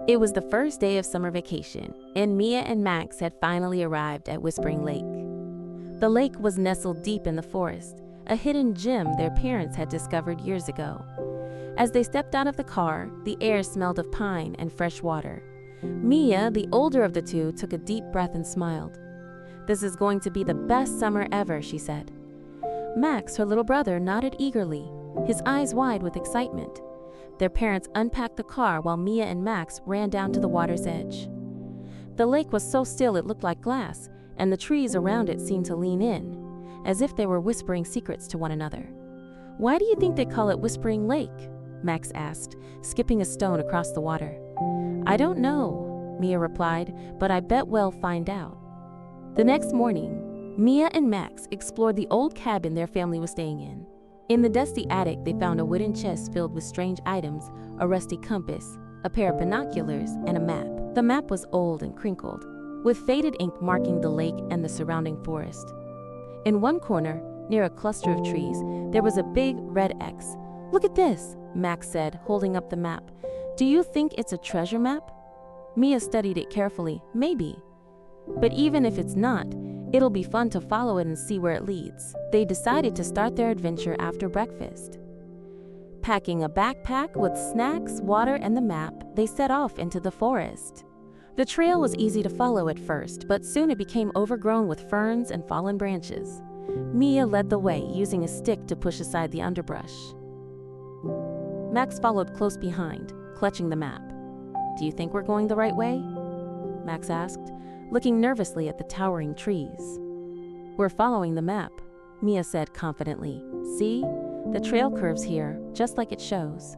It was the first day of summer vacation, and Mia and Max had finally arrived at Whispering Lake. The lake was nestled deep in the forest, a hidden gem their parents had discovered years ago. As they stepped out of the car, the air smelled of pine and fresh water. Mia, the older of the two, took a deep breath and smiled. "This is going to be the best summer ever," she said. Max, her little brother, nodded eagerly, his eyes wide with excitement. Their parents unpacked the car while Mia and Max ran down to the water's edge. The lake was so still it looked like glass, and the trees around it seemed to lean in, as if they were whispering secrets to one another. "Why do you think they call it Whispering Lake?" Max asked, skipping a stone across the water. "I don't know," Mia replied, "but I bet we'll find out." The next morning, Mia and Max explored the old cabin their family was staying in. In the dusty attic, they found a wooden chest filled with strange items, a rusty compass, a pair of binoculars, and a map. The map was old and crinkled, with faded ink marking the lake and the surrounding forest. In one corner, near a cluster of trees, there was a big red X. "Look at this," Max said, holding up the map. "Do you think it's a treasure map?" Mia studied it carefully. "Maybe. But even if it's not, it'll be fun to follow it and see where it leads." They decided to start their adventure after breakfast. Packing a backpack with snacks, water, and the map, they set off into the forest. The trail was easy to follow at first, but soon it became overgrown with ferns and fallen branches. Mia led the way, using a stick to push aside the underbrush. Max followed close behind, clutching the map. "Do you think we're going the right way?" Max asked, looking nervously at the towering trees. "We're following the map," Mia said confidently. "See? The trail curves here, just like it shows."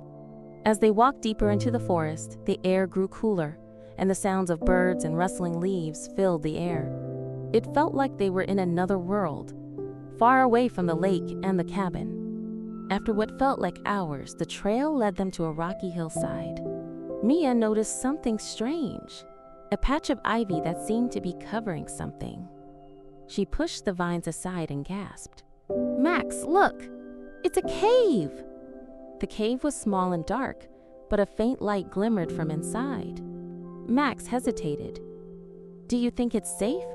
As they walked deeper into the forest, the air grew cooler, and the sounds of birds and rustling leaves filled the air. It felt like they were in another world, far away from the lake and the cabin. After what felt like hours, the trail led them to a rocky hillside. Mia noticed something strange. A patch of ivy that seemed to be covering something. She pushed the vines aside and gasped. "Max, look! It's a cave!" The cave was small and dark, but a faint light glimmered from inside. Max hesitated. "Do you think it's safe?"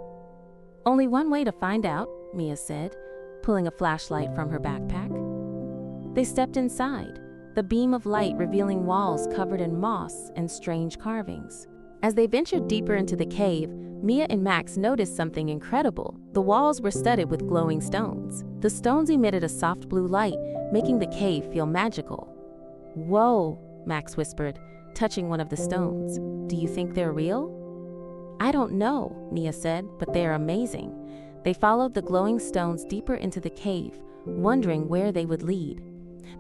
"Only one way to find out," Mia said, pulling a flashlight from her backpack. They stepped inside, the beam of light revealing walls covered in moss and strange carvings. As they ventured deeper into the cave, Mia and Max noticed something incredible. The walls were studded with glowing stones. The stones emitted a soft blue light, making the cave feel magical. "Whoa," Max whispered, touching one of the stones. "Do you think they're real?" "I don't know," Mia said, "but they are amazing." They followed the glowing stones deeper into the cave, wondering where they would lead.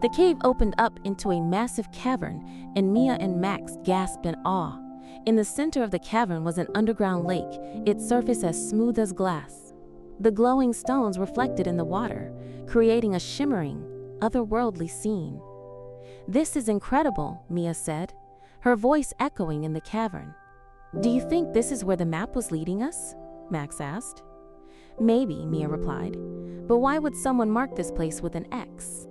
The cave opened up into a massive cavern, and Mia and Max gasped in awe. In the center of the cavern was an underground lake, its surface as smooth as glass. The glowing stones reflected in the water, creating a shimmering, otherworldly scene. "This is incredible," Mia said, her voice echoing in the cavern. "Do you think this is where the map was leading us?" Max asked. "Maybe," Mia replied, "but why would someone mark this place with an X?"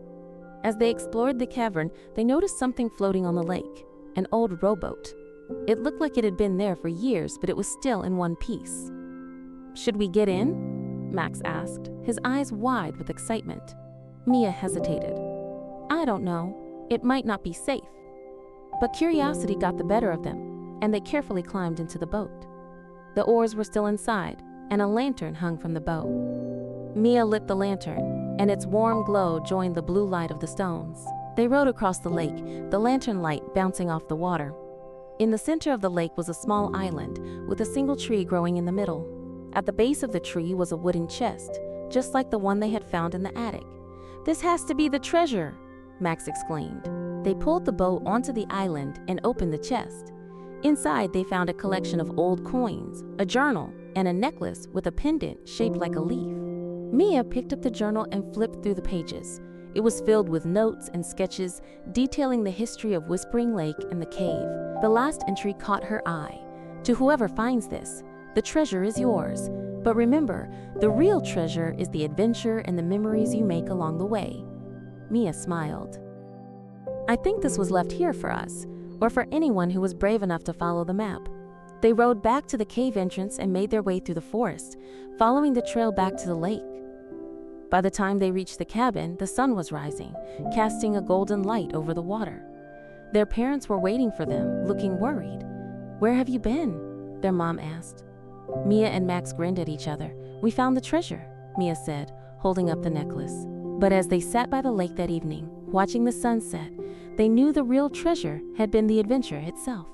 As they explored the cavern, they noticed something floating on the lake, an old rowboat. It looked like it had been there for years, but it was still in one piece. "Should we get in?" Max asked, his eyes wide with excitement. Mia hesitated. "I don't know. It might not be safe." But curiosity got the better of them, and they carefully climbed into the boat. The oars were still inside, and a lantern hung from the bow. Mia lit the lantern, and its warm glow joined the blue light of the stones. They rowed across the lake, the lantern light bouncing off the water. In the center of the lake was a small island, with a single tree growing in the middle. At the base of the tree was a wooden chest, just like the one they had found in the attic. "This has to be the treasure!" Max exclaimed. They pulled the boat onto the island and opened the chest. Inside, they found a collection of old coins, a journal, and a necklace with a pendant shaped like a leaf. Mia picked up the journal and flipped through the pages. It was filled with notes and sketches detailing the history of Whispering Lake and the cave. The last entry caught her eye. "To whoever finds this, the treasure is yours. But remember, the real treasure is the adventure and the memories you make along the way." Mia smiled. "I think this was left here for us. or for anyone who was brave enough to follow the map. They rode back to the cave entrance and made their way through the forest, following the trail back to the lake. By the time they reached the cabin, the sun was rising, casting a golden light over the water. Their parents were waiting for them, looking worried. "Where have you been?" their mom asked. Mia and Max grinned at each other. "We found the treasure," Mia said, holding up the necklace. But as they sat by the lake that evening, watching the sunset, they knew the real treasure had been the adventure itself.